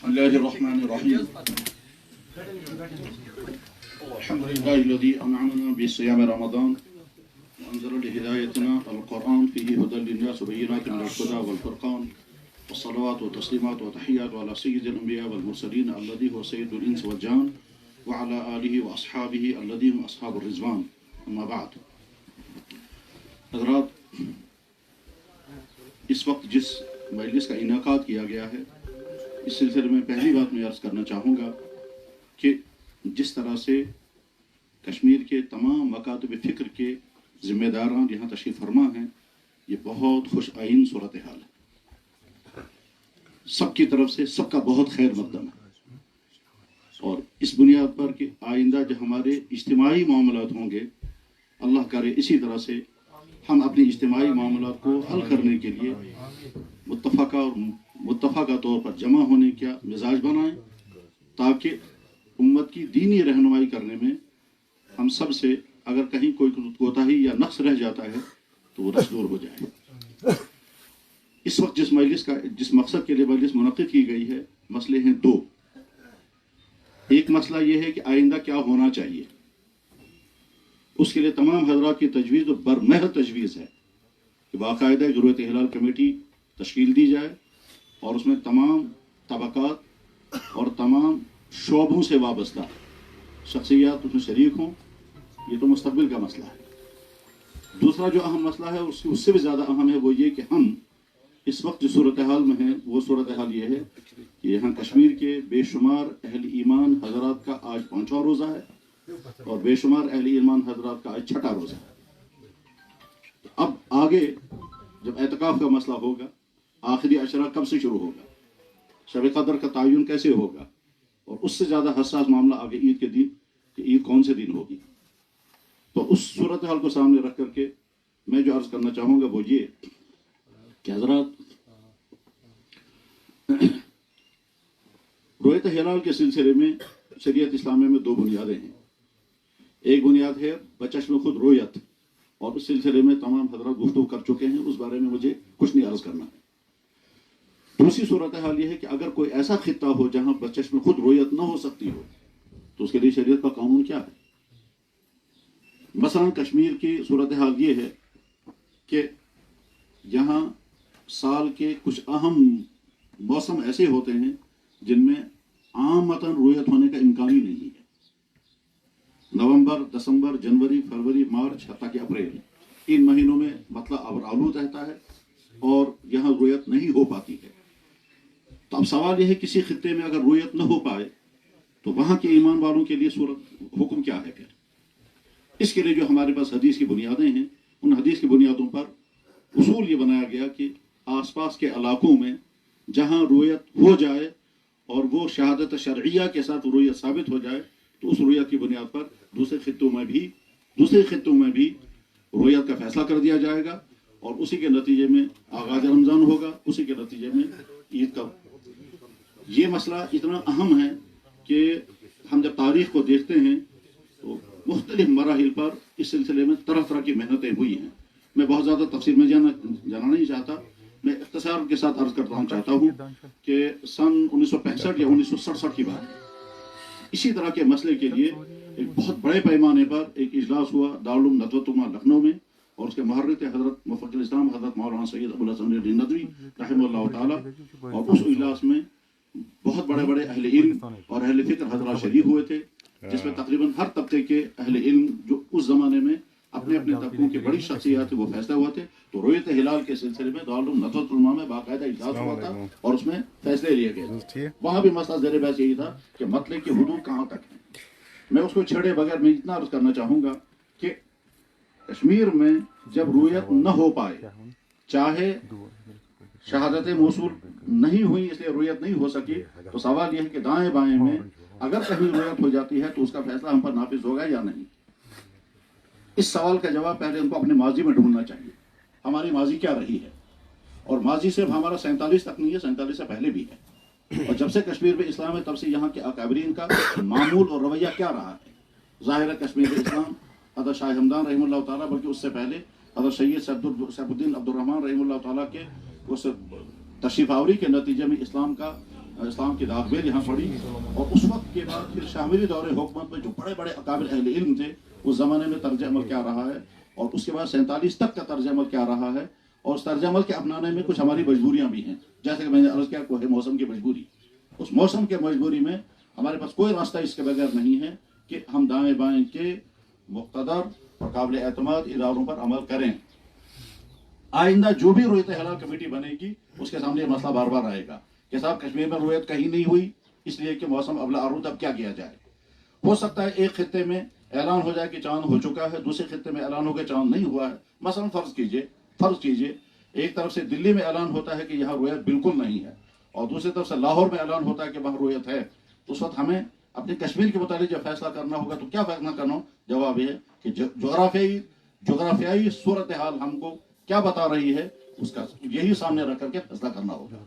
بسم الله الرحمن الرحيم الحمد لله الذي أنعمنا بصيام رمضان وأنزل لهدايتنا القرآن فيه هدى للناس وبينات من الهدى والفرقان والصلوات والتسليمات وتحيات على سيد الأنبياء والمرسلين الذي هو سيد الإنس والجان وعلى آله وأصحابه الذي هم أصحاب الرضوان أما بعد حضرات اس وقت جس مجلس کا انعقاد کیا گیا ہے اس سلسلے میں پہلی بات میں عرض کرنا چاہوں گا کہ جس طرح سے کشمیر کے تمام مکاتب فکر کے ذمہ داران یہاں تشریف فرما ہیں یہ بہت خوش آئین صورتحال ہے، سب کی طرف سے سب کا بہت خیر مقدم ہے، اور اس بنیاد پر کہ آئندہ جو ہمارے اجتماعی معاملات ہوں گے اللہ کرے اسی طرح سے ہم اپنی اجتماعی معاملات کو حل کرنے کے لیے متفقہ طور پر جمع ہونے کا مزاج بنائیں تاکہ امت کی دینی رہنمائی کرنے میں ہم سب سے اگر کہیں کوئی کوتاہی یا نقص رہ جاتا ہے تو وہ نقص دور ہو جائے۔ اس وقت جس مقصد کے لیے مجلس منعقد کی گئی ہے مسئلے ہیں دو۔ ایک مسئلہ یہ ہے کہ آئندہ کیا ہونا چاہیے، اس کے لیے تمام حضرات کی تجویز و برمحل تجویز ہے کہ باقاعدہ ضرورت ہلال کمیٹی تشکیل دی جائے اور اس میں تمام طبقات اور تمام شعبوں سے وابستہ شخصیات اس میں شریک ہوں۔ یہ تو مستقبل کا مسئلہ ہے۔ دوسرا جو اہم مسئلہ ہے اس سے بھی زیادہ اہم ہے وہ یہ کہ ہم اس وقت جو صورتحال میں ہیں وہ صورتحال یہ ہے کہ یہاں کشمیر کے بے شمار اہل ایمان حضرات کا آج 5واں روزہ ہے اور بے شمار اہل ایمان حضرات کا آج 6واں روزہ ہے۔ اب آگے جب اعتکاف کا مسئلہ ہوگا، آخری عشرہ کب سے شروع ہوگا، شب قدر کا تعین کیسے ہوگا، اور اس سے زیادہ حساس معاملہ آگے عید کے دن کہ عید کون سے دن ہوگی۔ تو اس صورتحال کو سامنے رکھ کر کے میں جو عرض کرنا چاہوں گا وہ یہ کہ حضرات رؤیت ہلال کے سلسلے میں شریعت اسلامیہ میں دو بنیادیں ہیں۔ ایک بنیاد ہے بچشم خود رویت، اور اس سلسلے میں تمام حضرات گفتگو کر چکے ہیں، اس بارے میں مجھے کچھ نہیں عرض کرنا ہے۔ دوسری صورتحال یہ ہے کہ اگر کوئی ایسا خطہ ہو جہاں بچشم خود رویت نہ ہو سکتی ہو تو اس کے لیے شریعت کا قانون کیا ہے۔ مثلا کشمیر کی صورتحال یہ ہے کہ یہاں سال کے کچھ اہم موسم ایسے ہوتے ہیں جن میں عامتاً رویت ہونے کا امکان ہی نہیں ہے۔ نومبر، دسمبر، جنوری، فروری، مارچ حتیٰ کہ اپریل، ان مہینوں میں مطلع آلود رہتا ہے اور یہاں رویت نہیں ہو پاتی ہے۔ تو اب سوال یہ ہے کسی خطے میں اگر رویت نہ ہو پائے تو وہاں کے ایمان والوں کے لیے حکم کیا ہے پھر۔ اس کے لیے جو ہمارے پاس حدیث کی بنیادیں ہیں ان حدیث کی بنیادوں پر اصول یہ بنایا گیا کہ آس پاس کے علاقوں میں جہاں رویت ہو جائے اور وہ شہادت شرعیہ کے ساتھ رویت ثابت ہو جائے تو اس رویت کی بنیاد پر دوسرے خطوں میں بھی رویت کا فیصلہ کر دیا جائے گا اور اسی کے نتیجے میں آغاز رمضان ہوگا، اسی کے نتیجے میں عید کا۔ یہ مسئلہ اتنا اہم ہے کہ ہم جب تاریخ کو دیکھتے ہیں تو مختلف مراحل پر اس سلسلے میں طرح طرح کی محنتیں ہوئی ہیں۔ میں بہت زیادہ تفصیل میں جانا نہیں چاہتا، میں اختصار کے ساتھ عرض کرنا چاہتا ہوں کہ سن 1965 یا 1967 کی بات ہے، اسی طرح کے مسئلے کے لیے ایک بہت بڑے پیمانے پر ایک اجلاس ہوا دارالعلوم ندوۃ العلماء لکھنؤ میں، اور اس کے محرر حضرت مفکر اسلام حضرت مولانا سید ابو الحسن علی ندوی رحمہ اللہ تعالی، اور اس اجلاس میں بہت بڑے بڑے اہل علم اور اہل فکر حضرات شریک ہوئے تھے، جس میں تقریباً ہر طبقے کے اہل علم جو اس زمانے میں اپنے اپنے طبقوں کی بڑی شخصیات تھے وہ فیصلہ ہوا تھے۔ تو رؤیت ہلال کے سلسلے میں دارالعلوم ندوۃ العلماء میں باقاعدہ اجلاس ہوا تھا اور اس میں فیصلے لیے گئے تھے۔ وہاں بھی مسئلہ زیر بحث یہی تھا کہ مطلع کی حدود کہاں تک ہے۔ میں اس کو چھیڑے بغیر میں اتنا عرض کرنا چاہوں گا کہ کشمیر میں جب رویت نہ ہو پائے، چاہے شہادتیں موصول نہیں ہوئی اس لیے رویت نہیں ہو سکی، تو سوال یہ ہے کہ دائیں بائیں میں اگر کہیں رویت ہو جاتی ہے تو اس کا فیصلہ ہم پر نافذ ہوگا یا نہیں۔ اس سوال کا جواب پہلے ہم کو اپنے ماضی میں ڈھونڈنا چاہیے، ہماری ماضی کیا رہی ہے، اور ماضی صرف ہمارا 47 تک نہیں ہے، 47 سے پہلے بھی ہے، اور جب سے کشمیر میں اسلام ہے تب سے یہاں کے اکابرین کا معمول اور رویہ کیا رہا ہے۔ ظاہر ہے کشمیر میں اسلام حضرت شاہ ہمدان رحمہ اللہ تعالیٰ، بلکہ اس سے پہلے حضرت سید سیف الدین عبد الرحمن رحمہ اللہ تعالیٰ کے تشریف آوری کے نتیجے میں اسلام کا इस्लाम की दागबेल यहाँ पड़ी। और उस वक्त के बाद फिर शामिली दौरे हुकूमत में जो बड़े बड़े अकाबिर अहले इल्म थे, उस ज़माने में तर्ज अमल क्या रहा है, और उसके बाद 47 तक का तर्ज अमल क्या रहा है, और उस तर्ज अमल के अपनाने में कुछ हमारी मजबूरियाँ भी हैं। जैसे कि मैंने अर्ज़ किया, कोई मौसम की मजबूरी, उस मौसम के मजबूरी में हमारे पास कोई रास्ता इसके बगैर नहीं है कि हम दाएँ बाएँ के मुक़्तदर और काबिल एतमाद इदारों पर अमल करें। आइंदा जो भी रुयत हिलाल कमेटी बनेगी, उसके सामने ये मसला बार बार आएगा कि साहब कश्मीर में रुयत कहीं नहीं हुई, इसलिए कि मौसम अबला आरूद, अब क्या किया जाए। हो सकता है एक खित्ते में ऐलान हो जाए कि चांद हो चुका है, दूसरे खित्ते में ऐलान हो गया चांद नहीं हुआ है। मसलन फर्ज कीजिए एक तरफ से दिल्ली में ऐलान होता है कि यहाँ रुयत बिल्कुल नहीं है, और दूसरी तरफ से लाहौर में ऐलान होता है कि वहाँ रुयत है। तो उस वक्त हमें अपने कश्मीर के मुताबिक जब फैसला करना होगा तो क्या फैसला करना हो? जवाब ये कि जोग्राफियाई सूरत हाल हमको क्या बता रही है, उसका यही सामने रख करके फैसला करना होगा।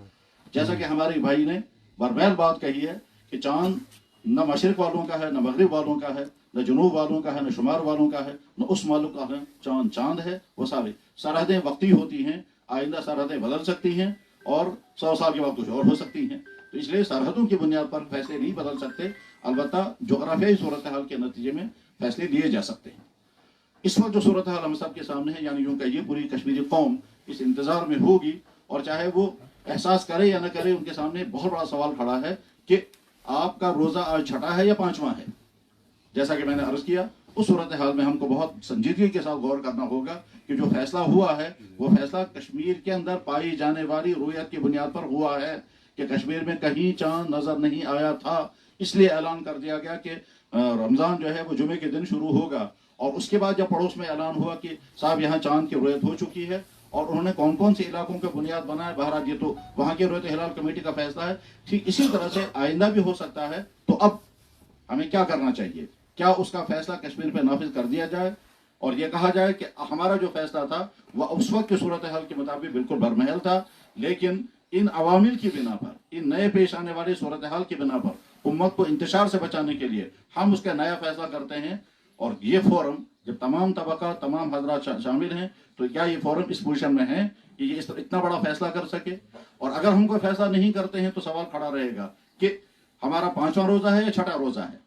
जैसा कि हमारे भाई ने बरमैल बात कही है कि चांद न मशरक वालों का है, न मगरिब वालों का है, न जुनूब वालों का है, न शुमार वालों का है, न उस मालूम का है। चांद चांद है। वो सारे सरहदें वक्ती होती हैं, आइंदा सरहदें बदल सकती हैं और 100 साल के बाद कुछ और हो सकती हैं। तो इसलिए सरहदों की बुनियाद पर फैसले नहीं बदल सकते, अलबत्ता जोग्राफियाई सूरत हाल के नतीजे में फैसले लिए जा सकते हैं। इस वक्त जो सूरत हाल हम सब के सामने है, यानी यूं कहिए पूरी कश्मीरी कौम इस इंतजार में होगी, और चाहे वो एहसास करे या न करे, उनके सामने बहुत बड़ा सवाल खड़ा है कि आपका रोजा आज छठा है या पांचवा है। जैसा कि मैंने अर्ज किया, उस सूरत हाल में हमको बहुत संजीदगी के साथ गौर करना होगा कि जो फैसला हुआ है वो फैसला कश्मीर के अंदर पाई जाने वाली रुयत की बुनियाद पर हुआ है कि कश्मीर में कहीं चांद नजर नहीं आया था, इसलिए ऐलान कर दिया गया कि रमजान जो है वो जुमे के दिन शुरू होगा। और उसके बाद जब पड़ोस में ऐलान हुआ कि साहब यहाँ चांद की रुयत हो चुकी है, और उन्होंने कौन कौन से इलाकों के बुनियाद बनाए, बहरहाल ये तो वहां की रुयत हिलाल कमेटी का फैसला है। ठीक इसी तरह से आइंदा भी हो सकता है। तो अब हमें क्या करना चाहिए? क्या उसका फैसला कश्मीर पर नाफिज कर दिया जाए और ये कहा जाए कि हमारा जो फैसला था वह उस वक्त की सूरत हाल के मुताबिक बिल्कुल बरमहल था, लेकिन इन अवामिल की बिना पर, इन नए पेश आने वाली सूरत हाल की बिना पर उम्मत को इंतशार से बचाने के लिए हम उसका नया फैसला करते हैं। और ये फोरम जब तमाम तबका तमाम हजरात शामिल हैं, तो क्या ये फोरम इस पोजीशन में है कि ये इतना बड़ा फैसला कर सके? और अगर हम कोई फैसला नहीं करते हैं तो सवाल खड़ा रहेगा कि हमारा 5वां रोजा है या 6ठा रोजा है,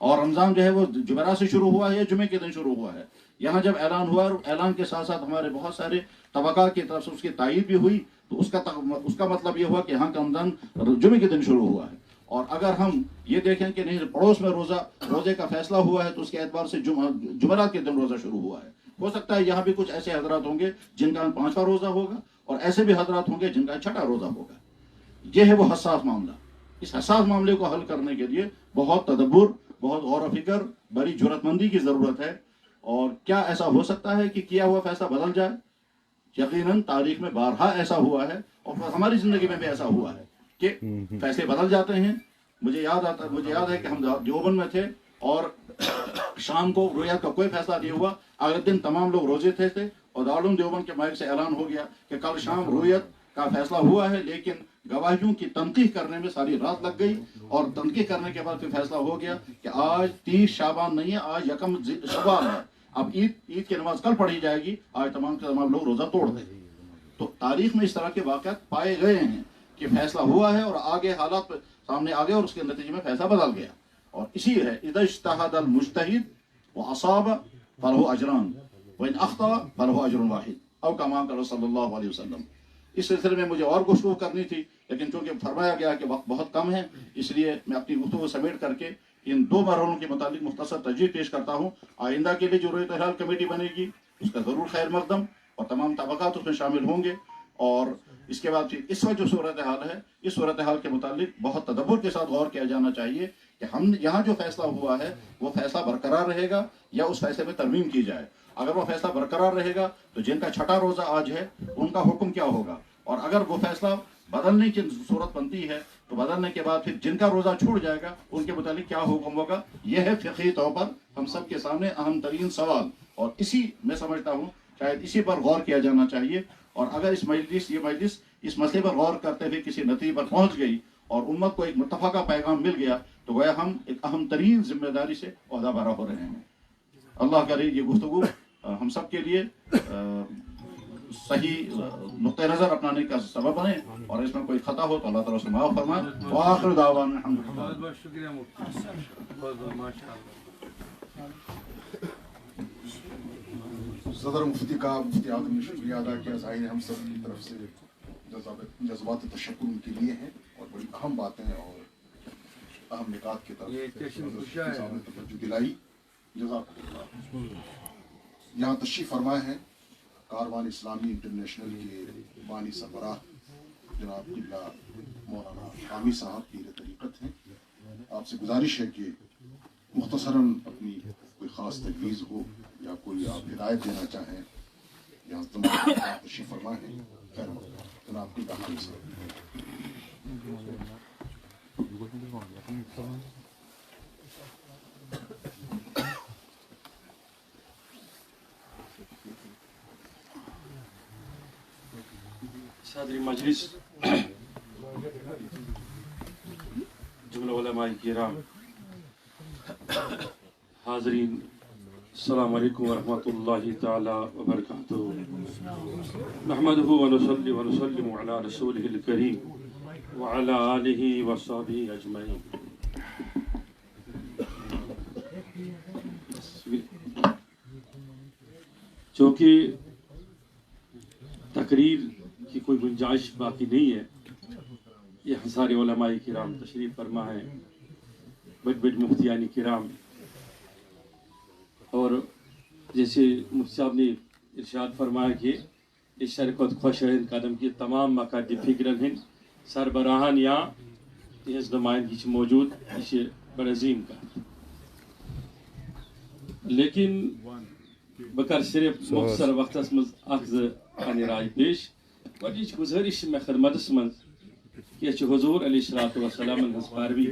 और रमजान जो है वो जुमेरात से शुरू हुआ है या जुमे के दिन शुरू हुआ है। यहाँ जब ऐलान हुआ, और ऐलान के साथ साथ हमारे बहुत सारे तबका की तरफ से उसकी तायीद भी हुई, तो उसका मतलब ये हुआ कि यहाँ का रमजान जुमे के दिन शुरू हुआ है। और अगर हम ये देखें कि नहीं पड़ोस में रोजे का फैसला हुआ है, तो उसके एतबार से जुमेरात के दिन रोजा शुरू हुआ है। हो सकता है यहाँ भी कुछ ऐसे हजरात होंगे जिनका 5वां रोजा होगा, और ऐसे भी हजरात होंगे जिनका 6ठा रोजा होगा। यह है वो हसास मामला। इस हसास मामले को हल करने के लिए बहुत तदब्बुर, बहुत गौर फिक्र, बड़ी जुर्रतमंदी की जरूरत है। और क्या ऐसा हो सकता है कि किया हुआ फैसला बदल जाए? यकीनन तारीख में बारहा ऐसा हुआ है, और हमारी जिंदगी में भी ऐसा हुआ है कि फैसले बदल जाते हैं। मुझे याद है कि हम देवबंद में थे और शाम को रुयत का कोई फैसला नहीं हुआ। अगले दिन तमाम लोग रोजे थे और दारुल देवबंद के माइक से ऐलान हो गया कि कल शाम रुयत का फैसला हुआ है, लेकिन गवाहियों की तनकीह करने में सारी रात लग गई, और तनकीह करने के बाद फिर फैसला हो गया कि आज 30 शाबान नहीं है, आज यकम शवाल है। अब ईद की नमाज कल पढ़ी जाएगी, आज तमाम के तमाम लोग रोजा तोड़ दें। तो तारीख में इस तरह के वाक़यात पाए गए हैं कि फैसला हुआ है और आगे हालात सामने आ गए और उसके नतीजे में फैसला बदल गया। और इसी है इज़ा इज्तहदल मुज्तहिद व असाब फलहु अजरान व इन अख्ता फलहु अजरुन वाहिद औ कमा क़ाल सल्लल्लाहु अलैहि वसल्लम। इस सिलसिले में मुझे और गुफ्तगू करनी थी, लेकिन चूंकि फरमाया गया कि वक्त बहुत कम है, इसलिए मैं अपनी गुफ्तगू समेट करके इन 2 मरहलों के मुतालिक मुख्तसर तर्जीह पेश करता हूँ। आइंदा के लिए जो रुयत हिलाल कमेटी बनेगी उसका ज़रूर खैर मकदम, और तमाम तबकात उसमें शामिल होंगे। और इसके बाद फिर इस वक्त जो सूरत हाल है, इस सूरत हाल के मुतालिक बहुत तदब्बुर के साथ गौर किया जाना चाहिए कि हम यहाँ जो फैसला हुआ है वो फैसला बरकरार रहेगा या उस फैसले में तरमीम की जाए। अगर वो फैसला बरकरार रहेगा तो जिनका 6ठा रोजा आज है उनका हुक्म क्या होगा, और अगर वो फैसला बदलने की सूरत बनती है तो बदलने के बाद फिर जिनका रोजा छूट जाएगा उनके मुतालिक क्या हुक्म होगा। यह है फ़िक़ही तौर पर हम सब के सामने अहम तरीन सवाल, और इसी मैं समझता हूँ शायद इसी पर गौर किया जाना चाहिए। और अगर इस मजलिस इस मसले पर गौर करते हुए किसी नतीजे पर पहुंच गई और उम्मत को एक मुत्तफ़क़ा पैगाम मिल गया, तो गोया हम एक अहम तरीन जिम्मेदारी से ओहदा बरा हो रहे हैं। अल्लाह करे ये गुफ्तगू हम सब के लिए सही नुक्ता नज़र अपनाने का सबब बने और इसमें कोई खता हो तो अल्लाह ताला उसे माफ़ फरमाए। व आखिर दावाना अल्हम्दुलिल्लाह। बहुत बहुत शुक्रिया मुफ्ती, बहुत बहुत माशाअल्लाह। सदर मुफ्ती का मुफ्ती आदम ने शुक्रिया अदा किया। ज़ाहिर हम सब की तरफ से जज्बात तशक्कुर उनके लिए हैं और बड़ी अहम बातें और अहम निकात की तरफ तवज्जो दिलाई। जज़ाकल्लाह। यहाँ तशरीफ़ फरमाए हैं कारवान इस्लामी इंटरनेशनल के बानी सरबराह जनाब किबला मौलाना हामी साहब पीर तरीक़त हैं। आपसे गुजारिश है कि मुख्तसरन अपनी कोई ख़ास तजवीज़ हो या कोई आप हिदायत देना चाहें, यहाँ तशरीफ़ फरमाए हैं। खैर जनाब किबला हामी साहब। सादरी मजलिस, जुमला उलमाए किराम, हाज़रीन, अस्सलामु अलैकुम व रहमतुल्लाहि ताला व बरकातुहू। नहमदुहु व नुसल्ली व नुसल्लिमु अला रसूलिहिल करीम व अला आलिहि व सहबिहि अजमईन। चूँकि तकरीर की कोई गुंजाइश बाकी नहीं है, यहाँ सारे उलमाए किराम तशरीफ़ फरमा है, बड़ बड़ मुफ्तियानी किराम, और जैसे मुफ्ती साहब ने इरशाद फरमाया कि इस शरकत खुशहन कदम की तमाम मकाद फिक्रन हन सरबराहान या इस नुमाइंदगी मौजूद, इसे बड़ अजीम का। लेकिन बकर सिर्फ मुख्तर वक्त मज राय पेश गई गुजारिश मे खदमत मज कि हुजूर अलैहिस्सलातु वस्सलाम हज पारवी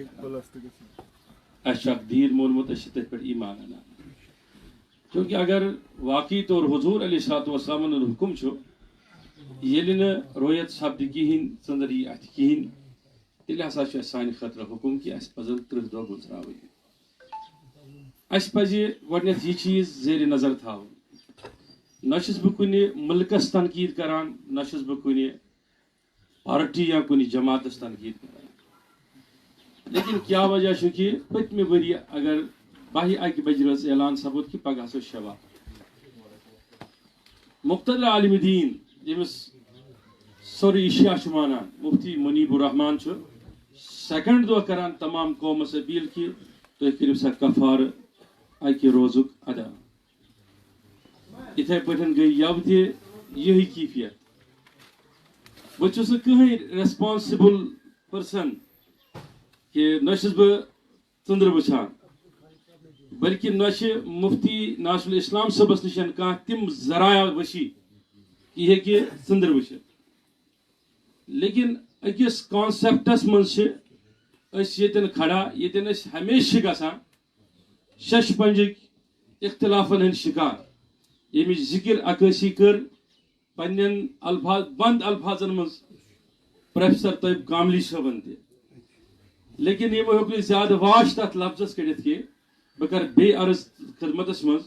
दीन मोलमुत पे ईमान अना। क्योंकि अगर वाकई तौर हुजूर अलैहिस्सलातु वस्सलाम हुकुम ये रोयत सपद कहें चंदर यी अथ कहें तेल हसा सान खतर हुकुम कि पजन 30 दह गुजरावन। अस पज गडनेथ यह चीज जेर नजर था, न बह कुन मुल्कस तनकीद करान, न बह कुन पार्टी या कुन जमातस तनकीद करान। लेकिन क्या वजह कि पतमे वरी अगर 12 बजे रज ऐलान सपद कि पगह सो शबा मुख्तर आलिम दीन यमिस सोर इशिया मानान मुफ्ती मुनीबुर रहमान सेकंड दह करान तमाम कौमस अपील कि तुम करो सा कफार अकि रोजुक अदा। इथे पे गई यव यही कैफियत। बहुत कहीं रेस्पॉन्सिबल पर्सन कि न बह चंद्र वुचान, बल्कि न मुफ्ती नासरुल इस्लाम सबस निश कह तम जराया वशी कि हे चंद्र वुचित। लेकिन अकिस कॉन्सेप्टस मज खड़ा ये हमेशा गसान शश पंजिक इख्तिलाफन हंद शिकार, यमि जिक्र अक्सी कर पन्न अल्फाज बंद अल्फाजन मज प्रोफेसर तैयब कामली साहबन त। लेकिन यम हेक ज्यादा वाश तथ लफ्जस कड़ित कि बह कर बे अर्ज खदमतस मज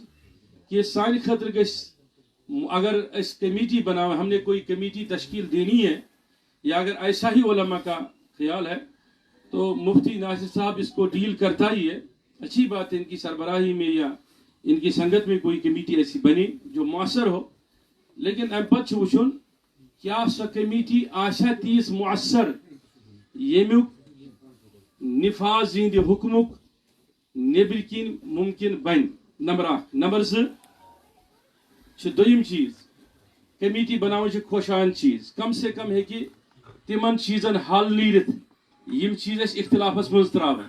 कि सान खतर गस अगर अस कमेटी बनावे, हमने कोई कमेटी तश्कील देनी है या अगर ऐसा ही उलमा का ख्याल है तो मुफ्ती नासिर साहब इसको डील करता ही है। अच्छी बात है, इनकी सरबराही में या इनकी संगत में कोई कमेटी ऐसी बनी जो मौसर हो। लेकिन अम पे वुचन क्या सो कमेटी आशा तीस मौसर यमुक निफाज जिंद हुक्मुक नेबर किन मुमकिन बन। नंबर 1। नंबर 2 दोयम चीज कमेटी बनाव खुशान चीज, कम से कम है कि तिमन चीजन हल नीरित यम चीज इख्तिलाफस मज त्रावन।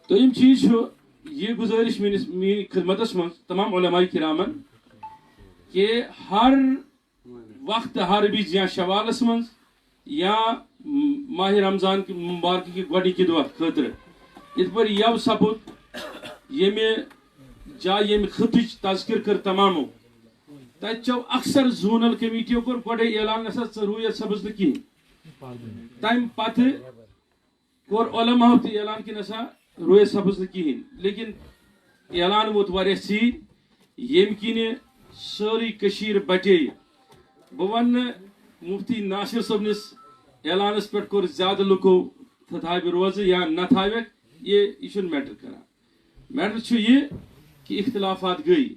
दोयम चीज ये गुजारिश मेरी खिदमतस मज तमाम उलमाए किरामन कि हर वक्त हर बीच या शवालस मज या माह रमजान की मुबारक की गोडी की दुआ खतर इत पर यव सपुद ये जाय ये खत तस्कर कर तमामो तौ अक्सर जोनल कमेटियों को गोडे ऐलान रूयत सब्ज कहें, तम पे कोर उलमाओ त ऐलान कि नसा रूयत सब्ज कहें। लेकिन ऐलान वोत वारिया सी यम किन ساری کشیر بٹے بہ ون مفتی ناصر صبنس اعلانس پہ کور زیادہ لکو تھاوِ روز یا نہ تھاوک یہ میٹر کران میٹر یہ کہ اختلافات گئی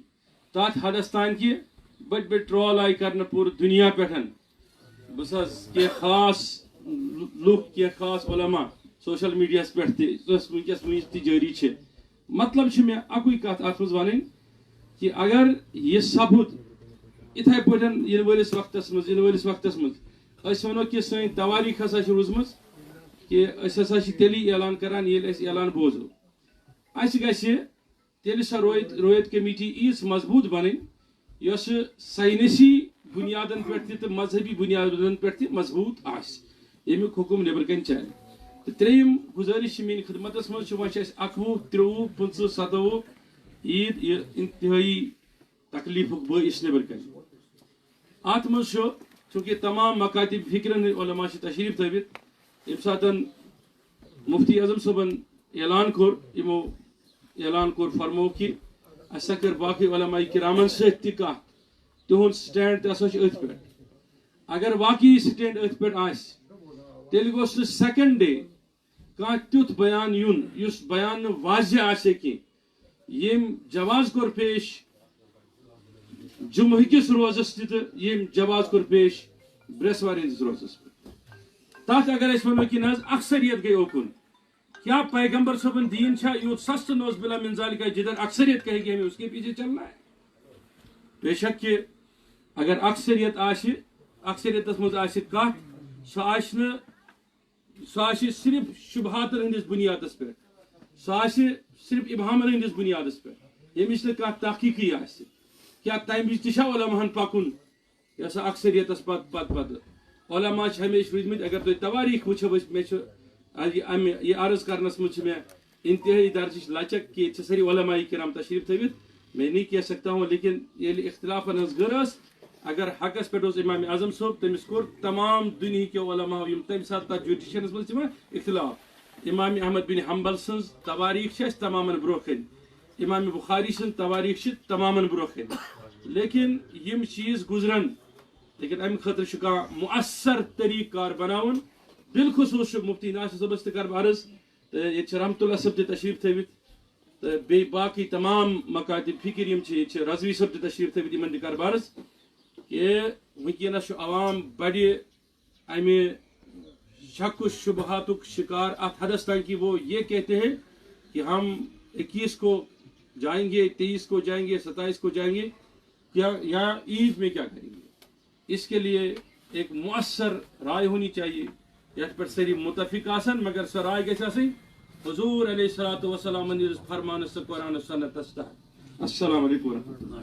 تات حدس تان کہ بڑ بڑ ٹرول آئی کرنے پور دنیا پہ بس کی خاص لوگ کی خاص علماء سوشل میڈیا پہ ونکس تہ جاری مطلب میں اکوئی کت ات مز ون کہ اگر یہ سپد اتھے پہ ولس وقتس مز ونو کہ سن تواریخ ہسا روزم کہ ہسا تیلی اعلان کران یل اس اعلان بوزو اس گژھِ تیل سا رویت کمیٹی ایس مضبوط بن یس سائنسی بنیادن پہ تو مذہبی بنیادن پہ مضبوط یمیک حکم نبر کن چلے تو تریم گزارش میری خدمت مز 21 23 25 27 عید یہ انتہائی تکلیف باعث نبر کن ات مز چونکہ تمام مکاتب فکرن علماء تشریف تھوت یم سات مفتی اعظم صبن اعلان کور یمو اعلان کور فرمو کہ اسا کر باقی علماء کرامن ست تہ کت تہند سٹینڈ تہ ہسا ات پہ اگر واقعی سٹینڈ ات پہ تیل گوس سیکنڈ ڈے کان تیت بیان یون اس بیان واضح آسے کہ یم جواز کور پیش جمعہ کس روزس تہ یم جواز کور پیش برسوار ہندس روزس پہ تات اگر اس ونو کہ نز اکثریت گئی اوکن کیا پیغمبر صبن دین یوت سست نوز بلا من ذالک جدر اکثریت کہے گی ہمیں اس کے پیچھے چلنا ہے بے شک کہ اگر اکثریت مز کت سہ صرف شبہات ہندس بنیادس پہ سہ صرف ابہامن ہندس بنیادس پہ یمچ کت تحقیقی کیا تمہ وز تہ علماء پکن یہ سا اکثریتس پت علماء ہمیشہ روزمت اگر تھی تواریخ وچھو یہ عرض کرنس مجھ میں انتہائی درجہ لچک کہ ساری علماء کرام تشریف تھوت میں نہیں کہہ سکتا ہوں لیکن یہ اختلاف گر اگر حقس پہ امام اعظم صاحب تمس کور تمام دنیا کے علماء تمہ سات جوڈیشنس مز اختلاف امام احمد بن حنبل سن تواریخ تمام برو کن امام بخاری سن تواریخ تمام برو کن لیکن یم چیز گزرن لیکن ام خاطر مؤثر طریقہ کار بناون بالخصوص مفتی ناصر صبس تہ کر عرض تو یہ رحمت اللہ صاحب تہ تشریف تھوت تو بی باقی تمام مکاتب فکر یہ رضوی صاحب تہ تشریف تھوت ان تہ کر عرض کہ ونکس عوام بڑی امہ شک و شبہات شکار ات حدس تک کہ وہ یہ کہتے ہیں کہ ہم 21 کو جائیں گے 23 کو جائیں گے 27 کو جائیں گے یا عید میں کیا کریں گے اس کے لیے ایک مؤثر رائے ہونی چاہیے یت پر ساری متفق آسن مگر سہ رائے گژھِ آسٕنۍ حضور علیہ الصلوۃ والسلام فرمان سہ قرآن سنت السلام علیکم ورحمۃ اللہ.